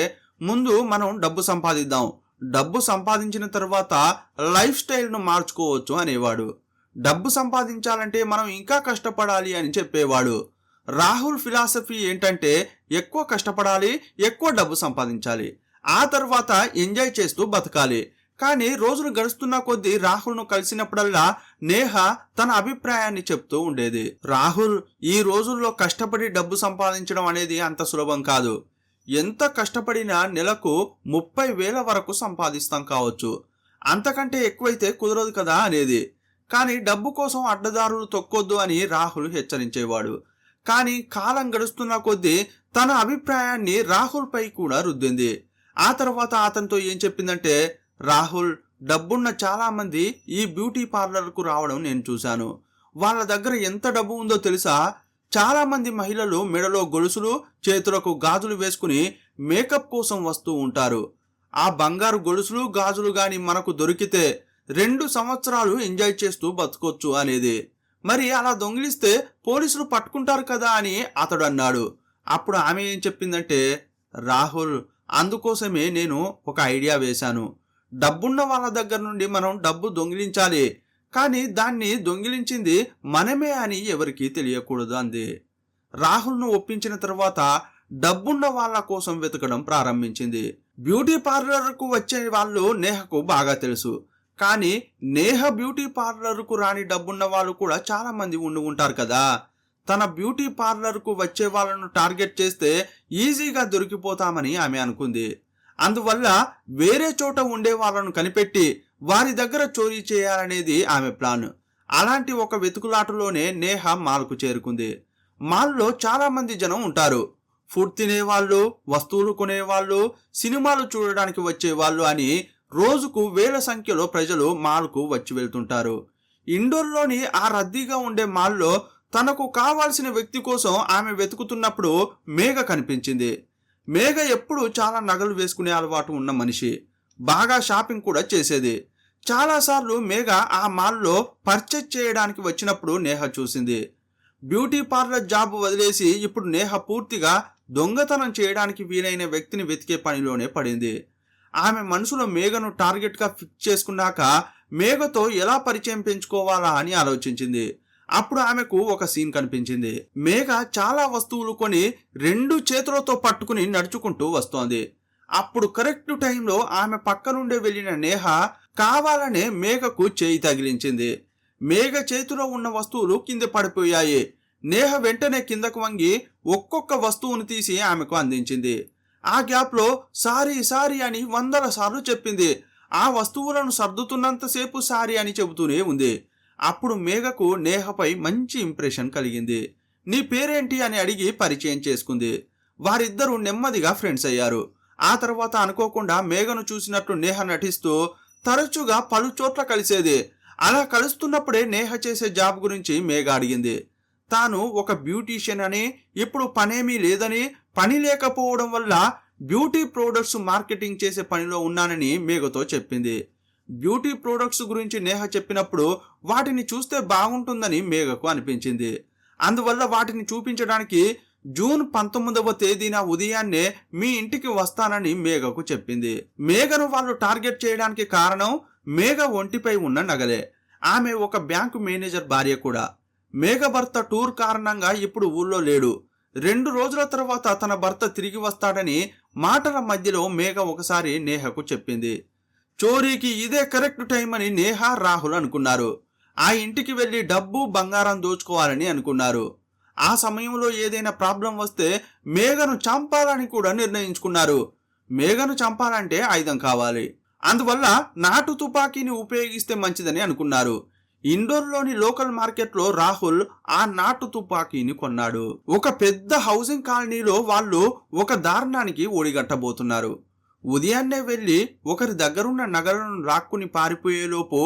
ముందు మనం డబ్బు సంపాదిద్దాం, డబ్బు సంపాదించిన తర్వాత లైఫ్ స్టైల్ను మార్చుకోవచ్చు అనేవాడు. డబ్బు సంపాదించాలంటే మనం ఇంకా కష్టపడాలి అని చెప్పేవాడు. రాహుల్ ఫిలాసఫీ ఏంటంటే ఎక్కువ కష్టపడాలి, ఎక్కువ డబ్బు సంపాదించాలి, ఆ తర్వాత ఎంజాయ్ చేస్తూ బతకాలి. కానీ రోజులు గడుస్తున్న కొద్దీ రాహుల్ను కలిసినప్పుడల్లా నేహ తన అభిప్రాయాన్ని చెప్తూ ఉండేది. రాహుల్, ఈ రోజుల్లో కష్టపడి డబ్బు సంపాదించడం అనేది అంత సులభం కాదు. ఎంత కష్టపడినా నెలకు 30,000 వరకు సంపాదిస్తాం కావచ్చు, అంతకంటే ఎక్కువైతే కుదరదు కదా అనేది. కానీ డబ్బు కోసం అడ్డదారులు తొక్కొద్దు అని రాహుల్ హెచ్చరించేవాడు. కానీ కాలం గడుస్తున్న కొద్దీ తన అభిప్రాయాన్ని రాహుల్ పై కూడా రుద్దింది. ఆ తర్వాత అతనితో ఏం చెప్పిందంటే, రాహుల్, డబ్బున్న చాలా మంది ఈ బ్యూటీ పార్లర్కు రావడం నేను చూశాను. వాళ్ళ దగ్గర ఎంత డబ్బు ఉందో తెలుసా? చాలా మంది మహిళలు మెడలో గొలుసులు, చేతులకు గాజులు వేసుకుని మేకప్ కోసం వస్తూ ఉంటారు. ఆ బంగారు గొలుసులు, గాజులు గాని మనకు దొరికితే 2 సంవత్సరాలు ఎంజాయ్ చేస్తూ బతకొచ్చు అనేది. మరి అలా దొంగిలిస్తే పోలీసులు పట్టుకుంటారు కదా అని అతడు అన్నాడు. అప్పుడు ఆమె ఏం చెప్పిందంటే, రాహుల్, అందుకోసమే నేను ఒక ఐడియా వేశాను. డబ్బున్న వాళ్ళ దగ్గర నుండి మనం డబ్బు దొంగిలించాలి, కానీ దాన్ని దొంగిలించింది మనమే అని ఎవరికీ తెలియకూడదు అంది. రాహుల్ను ఒప్పించిన తర్వాత డబ్బున్న వాళ్ళ కోసం వెతకడం ప్రారంభించింది. బ్యూటీ పార్లర్కు వచ్చే వాళ్ళు నేహకు బాగా తెలుసు. కానీ నేహ బ్యూటీ పార్లర్కు రాని డబ్బున్న వాళ్ళు కూడా చాలా మంది ఉండి ఉంటారు కదా. తన బ్యూటీ పార్లర్కు వచ్చే వాళ్ళను టార్గెట్ చేస్తే ఈజీగా దొరికిపోతామని ఆమె అనుకుంది. అందువల్ల వేరే చోట ఉండే వాళ్ళను కనిపెట్టి వారి దగ్గర చోరీ చేయాలనేది ఆమె ప్లాన్. అలాంటి ఒక వెతుకులాటలోనే నేహ మాల్కు చేరుకుంది. మాల్లో చాలా మంది జనం ఉంటారు. ఫుడ్ తినేవాళ్ళు, వస్తువులు కొనేవాళ్ళు, సినిమాలు చూడడానికి వచ్చేవాళ్ళు అని రోజుకు వేల సంఖ్యలో ప్రజలు మాల్కు వచ్చి వెళ్తుంటారు. ఇండోర్లోని ఆ రద్దీగా ఉండే మాల్లో తనకు కావాల్సిన వ్యక్తి కోసం ఆమె వెతుకుతున్నప్పుడు మేఘ కనిపించింది. మేఘ ఎప్పుడు చాలా నగలు వేసుకునే అలవాటు ఉన్న మనిషి. బాగా షాపింగ్ కూడా చేసేది. చాలాసార్లు మేఘ ఆ మాల్లో పర్చేజ్ చేయడానికి వచ్చినప్పుడు నేహ చూసింది. బ్యూటీ పార్లర్ జాబ్ వదిలేసి ఇప్పుడు నేహ పూర్తిగా దొంగతనం చేయడానికి వీలైన వ్యక్తిని వెతికే పనిలోనే పడింది. ఆమె మనసులో మేఘను టార్గెట్గా ఫిక్స్ చేసుకున్నాక మేఘతో ఎలా పరిచయం పెంచుకోవాలా అని ఆలోచించింది. అప్పుడు ఆమెకు ఒక సీన్ కనిపించింది. మేఘ చాలా వస్తువులు కొని 2 చేతులతో పట్టుకుని నడుచుకుంటూ వస్తోంది. అప్పుడు కరెక్ట్ టైంలో ఆమె పక్క నుండే వెళ్ళిన నేహ కావాలనే మేఘకు చేయి తగిలించింది. మేఘ చేతిలో ఉన్న వస్తువులు కింద పడిపోయాయి. నేహ వెంటనే కిందకు వంగి ఒక్కొక్క వస్తువును తీసి ఆమెకు అందించింది. ఆ గ్యాప్లో సారీ సారీ అని 100 సార్లు చెప్పింది. ఆ వస్తువులను సర్దుతున్నంతసేపు సారీ అని చెబుతూనే ఉంది. అప్పుడు మేఘకు నేహపై మంచి ఇంప్రెషన్ కలిగింది. నీ పేరేంటి అని అడిగి పరిచయం చేసుకుంది. వారిద్దరూ నెమ్మదిగా ఫ్రెండ్స్ అయ్యారు. ఆ తర్వాత అనుకోకుండా మేఘను చూసినట్లు నేహ నటిస్తూ తరచుగా పలు చోట్ల కలిసేది. అలా కలుస్తున్నప్పుడే నేహ చేసే జాబ్ గురించి మేఘ అడిగింది. తాను ఒక బ్యూటీషియన్ అని, ఇప్పుడు పనేమీ లేదని, పని లేకపోవడం వల్ల బ్యూటీ ప్రోడక్ట్స్ మార్కెటింగ్ చేసే పనిలో ఉన్నానని మేఘతో చెప్పింది. బ్యూటీ ప్రోడక్ట్స్ గురించి నేహ చెప్పినప్పుడు వాటిని చూస్తే బాగుంటుందని మేఘకు అనిపించింది. అందువల్ల వాటిని చూపించడానికి జూన్ 19వ తేదీన ఉదయాన్నే మీ ఇంటికి వస్తానని మేఘకు చెప్పింది. మేఘను వాళ్ళు టార్గెట్ చేయడానికి కారణం మేఘ ఒంటిపై ఉన్న నగలే. ఆమె ఒక బ్యాంకు మేనేజర్ భార్య కూడా. మేఘ భర్త టూర్ కారణంగా ఇప్పుడు ఊళ్ళో లేడు. 2 రోజుల తర్వాత తన భర్త తిరిగి వస్తాడని మాటల మధ్యలో మేఘ ఒకసారి నేహకు చెప్పింది. చోరీకి ఇదే కరెక్ట్ టైం అని నేహ, రాహుల్ అనుకున్నారు. ఆ ఇంటికి వెళ్లి డబ్బు, బంగారం దోచుకోవాలని అనుకున్నారు. ఆ సమయంలో ఏదైనా ప్రాబ్లం వస్తే మేఘను చంపాలని కూడా నిర్ణయించుకున్నారు. మేఘను చంపాలంటే ఆయుధం కావాలి. అందువల్ల నాటు తుపాకీని ఉపయోగిస్తే మంచిదని అనుకున్నారు. ఇండోర్లోని లోకల్ మార్కెట్లో రాహుల్ ఆ నాటు తుపాకీని కొన్నాడు. ఒక పెద్ద హౌసింగ్ కాలనీలో వాళ్ళు ఒక దారుణానికి ఒడిగట్టబోతున్నారు. ఉదయాన్నే వెళ్లి ఒకరి దగ్గరున్న నగలను లాక్కుని పారిపోయేలోపు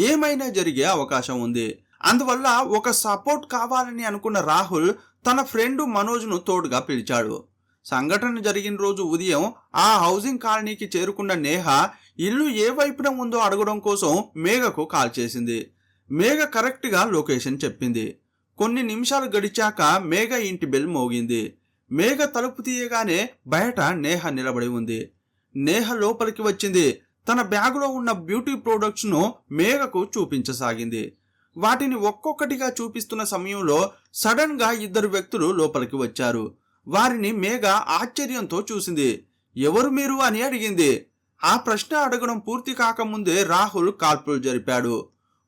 ఏమైనా జరిగే అవకాశం ఉంది. అందువల్ల ఒక సపోర్ట్ కావాలని అనుకున్న రాహుల్ తన ఫ్రెండ్ మనోజ్ను తోడుగా పిలిచాడు. సంఘటన జరిగిన రోజు ఉదయం ఆ హౌసింగ్ కాలనీకి చేరుకున్న నేహ ఇల్లు ఏ వైపున ఉందో అడగడం కోసం మేఘకు కాల్ చేసింది. మేఘ కరెక్ట్గా లొకేషన్ చెప్పింది. కొన్ని నిమిషాలు గడిచాక మేఘ ఇంటి బెల్ మోగింది. మేఘ తలుపు తీయగానే బయట నేహ నిలబడి ఉంది. నేహ లోపలికి వచ్చింది. తన బ్యాగులో ఉన్న బ్యూటీ ప్రొడక్ట్స్ ను మేఘకు చూపించసాగింది. వాటిని ఒక్కొక్కటిగా చూపిస్తున్న సమయంలో సడన్ గా 2 వ్యక్తులు లోపలికి వచ్చారు. వారిని మేఘ ఆశ్చర్యంతో చూసింది. ఎవరు మీరు అని అడిగింది. ఆ ప్రశ్న అడగడం పూర్తి కాకముందే రాహుల్ కాల్పులు జరిపాడు.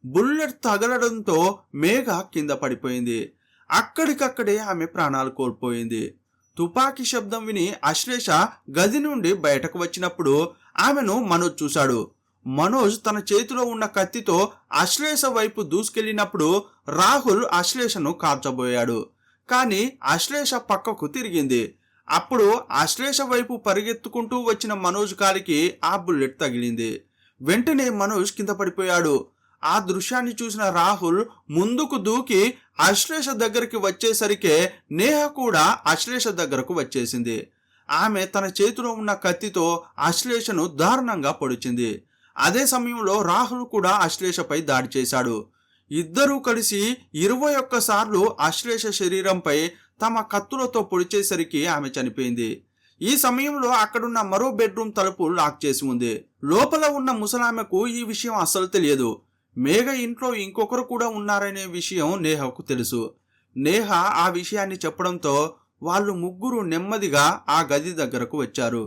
బుల్లెట్ తగలడంతో మేఘ కింద పడిపోయింది. అక్కడికక్కడే ఆమె ప్రాణాలు కోల్పోయింది. తుపాకీ శబ్దం విని అశ్లేష గది నుండి బయటకు వచ్చినప్పుడు ఆమెను మనోజ్ చూశాడు. మనోజ్ తన చేతిలో ఉన్న కత్తితో అశ్లేష వైపు దూసుకెళ్లినప్పుడు రాహుల్ అశ్లేషను కాల్చబోయాడు. కానీ అశ్లేష పక్కకు తిరిగింది. అప్పుడు అశ్లేష వైపు పరిగెత్తుకుంటూ వచ్చిన మనోజ్ కాలికి ఆ బుల్లెట్ తగిలింది. వెంటనే మనోజ్ కింద పడిపోయాడు. ఆ దృశ్యాన్ని చూసిన రాహుల్ ముందుకు దూకి అశ్లేష దగ్గరికి వచ్చేసరికే నేహ కూడా అశ్లేష దగ్గరకు వచ్చేసింది. ఆమె తన చేతిలో ఉన్న కత్తితో అశ్లేషను దారుణంగా పొడిచింది. అదే సమయంలో రాహుల్ కూడా అశ్లేషపై దాడి చేశాడు. ఇద్దరూ కలిసి 21 సార్లు అశ్లేష శరీరంపై తమ కత్తులతో పొడిచేసరికి ఆమె చనిపోయింది. ఈ సమయంలో అక్కడున్న మరో బెడ్రూమ్ తలుపు లాక్ చేసి ఉంది. లోపల ఉన్న ముసలామెకు ఈ విషయం అస్సలు తెలియదు. మేఘ ఇంట్లో ఇంకొకరు కూడా ఉన్నారనే విషయం నేహకు తెలుసు. నేహ ఆ విషయాన్ని చెప్పడంతో వాళ్ళు ముగ్గురు నెమ్మదిగా ఆ గది దగ్గరకు వచ్చారు.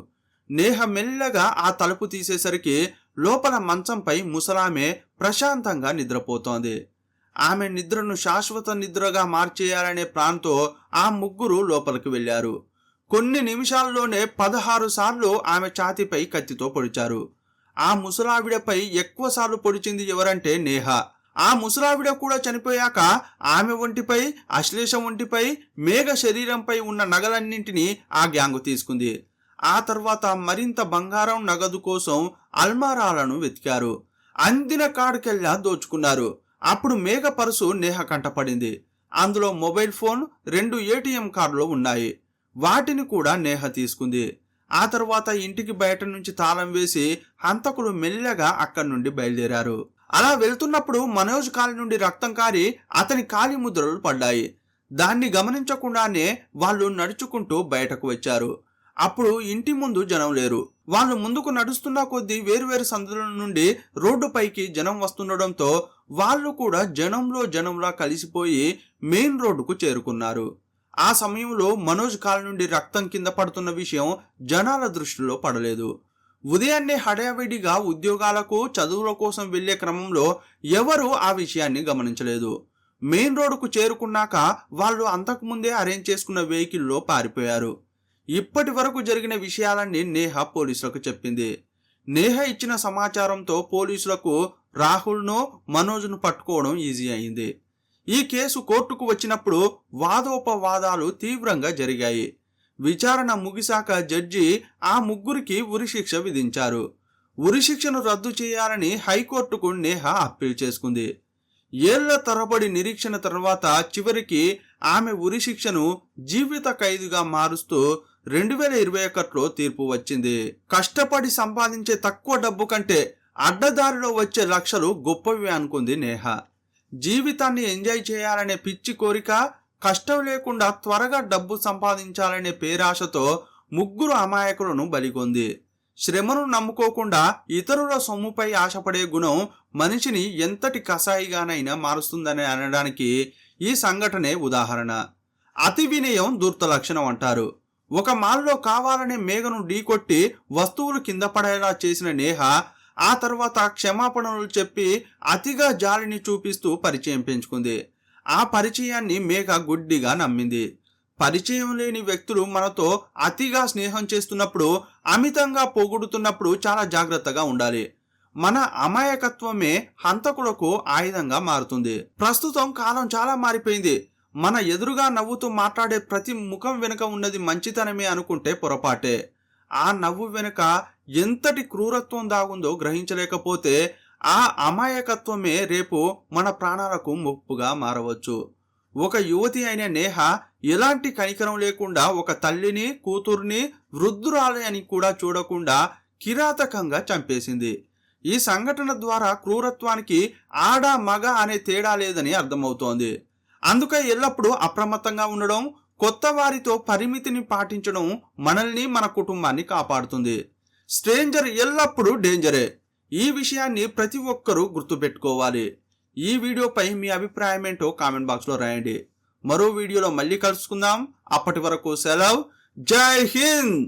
నేహ మెల్లగా ఆ తలుపు తీసేసరికి లోపల మంచంపై ముసలామె ప్రశాంతంగా నిద్రపోతోంది. ఆమె నిద్రను శాశ్వత నిద్రగా మార్చేయాలనే ప్లాన్తో ఆ ముగ్గురు లోపలికి వెళ్లారు. కొన్ని నిమిషాల్లోనే 16 సార్లు ఆమె ఛాతీపై కత్తితో పొడిచారు. ఆ ముసలావిడపై ఎక్కువసార్లు పొడిచింది ఎవరంటే నేహ. ఆ ముసలావిడ కూడా చనిపోయాక ఆమె ఒంటిపై, అశ్లేష ఒంటిపై, మేఘ శరీరంపై ఉన్న నగలన్నింటినీ ఆ గ్యాంగు తీసుకుంది. ఆ తర్వాత మరింత బంగారం, నగదు కోసం అల్మారాలను వెతికారు. అందిన కాడుకెల్లా దోచుకున్నారు. అప్పుడు మేఘ పర్సు నేహ కంటపడింది. అందులో మొబైల్ ఫోన్, 2 ATM కార్డులు ఉన్నాయి. వాటిని కూడా నేహ తీసుకుంది. ఆ తర్వాత ఇంటికి బయట నుంచి తాళం వేసి హంతకులు మెల్లగా అక్కడి నుండి బయలుదేరారు. అలా వెళ్తున్నప్పుడు మనోజ్ కాలి నుండి రక్తం కారి అతని కాలి ముద్రలు పడ్డాయి. దాన్ని గమనించకుండానే వాళ్ళు నడుచుకుంటూ బయటకు వచ్చారు. అప్పుడు ఇంటి ముందు జనం లేరు. వాళ్ళు ముందుకు నడుస్తున్న కొద్దీ వేరువేరు సందుల నుండి రోడ్డుపైకి జనం వస్తుండడంతో వాళ్ళు కూడా జనంలా కలిసిపోయి మెయిన్ రోడ్డుకు చేరుకున్నారు. ఆ సమయంలో మనోజ్ కాలి నుండి రక్తం కింద పడుతున్న విషయం జనాల దృష్టిలో పడలేదు. ఉదయాన్నే హడావిడిగా ఉద్యోగాలకు, చదువుల కోసం వెళ్లే క్రమంలో ఎవరూ ఆ విషయాన్ని గమనించలేదు. మెయిన్ రోడ్డుకు చేరుకున్నాక వాళ్ళు అంతకుముందే అరేంజ్ చేసుకున్న వెహికల్లో పారిపోయారు. ఇప్పటి వరకు జరిగిన విషయాలన్నీ నేహ పోలీసులకు చెప్పింది. నేహ ఇచ్చిన సమాచారంతో పోలీసులకు రాహుల్ను, మనోజ్ను పట్టుకోవడం ఈజీ అయింది. ఈ కేసు కోర్టుకు వచ్చినప్పుడు వాదోపవాదాలు తీవ్రంగా జరిగాయి. విచారణ ముగిశాక జడ్జి ఆ ముగ్గురికి ఉరిశిక్ష విధించారు. ఉరిశిక్షను రద్దు చేయాలని హైకోర్టుకు నేహ అప్పీల్ చేసుకుంది. ఏళ్ల తరబడి నిరీక్షణ తర్వాత చివరికి ఆమె ఉరిశిక్షను జీవిత ఖైదుగా మారుస్తూ 2021లో తీర్పు వచ్చింది. కష్టపడి సంపాదించే తక్కువ డబ్బు కంటే అడ్డదారిలో వచ్చే లక్షలు గొప్పవి అనుకుంది నేహ. జీవితాన్ని ఎంజాయ్ చేయాలనే పిచ్చి కోరిక, కష్టం లేకుండా త్వరగా డబ్బు సంపాదించాలనే పేరాశతో ముగ్గురు అమాయకులను బలిగొంది. శ్రమను నమ్ముకోకుండా ఇతరుల సొమ్ముపై ఆశపడే గుణం మనిషిని ఎంతటి కసాయిగానైనా మారుస్తుందని అనడానికి ఈ సంఘటనే ఉదాహరణ. అతి వినయం ధూర్త లక్షణం అంటారు. ఒక మాల్లో కావాలనే మేఘను ఢీకొట్టి వస్తువులు కింద పడేలా చేసిన నేహ ఆ తర్వాత క్షమాపణలు చెప్పి అతిగా జాలిని చూపిస్తూ పరిచయం పెంచుకుంది. ఆ పరిచయాన్ని మేఘ గుడ్డిగా నమ్మింది. పరిచయం లేని వ్యక్తులు మనతో అతిగా స్నేహం చేస్తున్నప్పుడు, అమితంగా పొగుడుతున్నప్పుడు చాలా జాగ్రత్తగా ఉండాలి. మన అమాయకత్వమే హంతకులకు ఆయుధంగా మారుతుంది. ప్రస్తుతం కాలం చాలా మారిపోయింది. మన ఎదురుగా నవ్వుతూ మాట్లాడే ప్రతి ముఖం వెనుక ఉన్నది మంచితనమే అనుకుంటే పొరపాటే. ఆ నవ్వు వెనుక ఎంతటి క్రూరత్వం దాగుందో గ్రహించలేకపోతే ఆ అమాయకత్వమే రేపు మన ప్రాణాలకు ముప్పుగా మారవచ్చు. ఒక యువతి అయిన నేహ ఎలాంటి కనికరం లేకుండా ఒక తల్లిని, కూతుర్ని, వృద్ధురాలి అని కూడా చూడకుండా కిరాతకంగా చంపేసింది. ఈ సంఘటన ద్వారా క్రూరత్వానికి ఆడ, మగ అనే తేడా లేదని అర్థమవుతోంది. అందుకే ఎల్లప్పుడూ అప్రమత్తంగా ఉండడం, కొత్త వారితో పరిమితిని పాటించడం మనల్ని, మన కుటుంబాన్ని కాపాడుతుంది. స్ట్రేంజర్ ఎల్లప్పుడూ డేంజరే. ఈ విషయాన్ని ప్రతి ఒక్కరూ గుర్తుపెట్టుకోవాలి. ఈ వీడియోపై మీ అభిప్రాయం ఏంటో కామెంట్ బాక్స్లో రాయండి. మరో వీడియోలో మళ్ళీ కలుసుకుందాం. అప్పటి వరకు సెలవు. జై హింద్.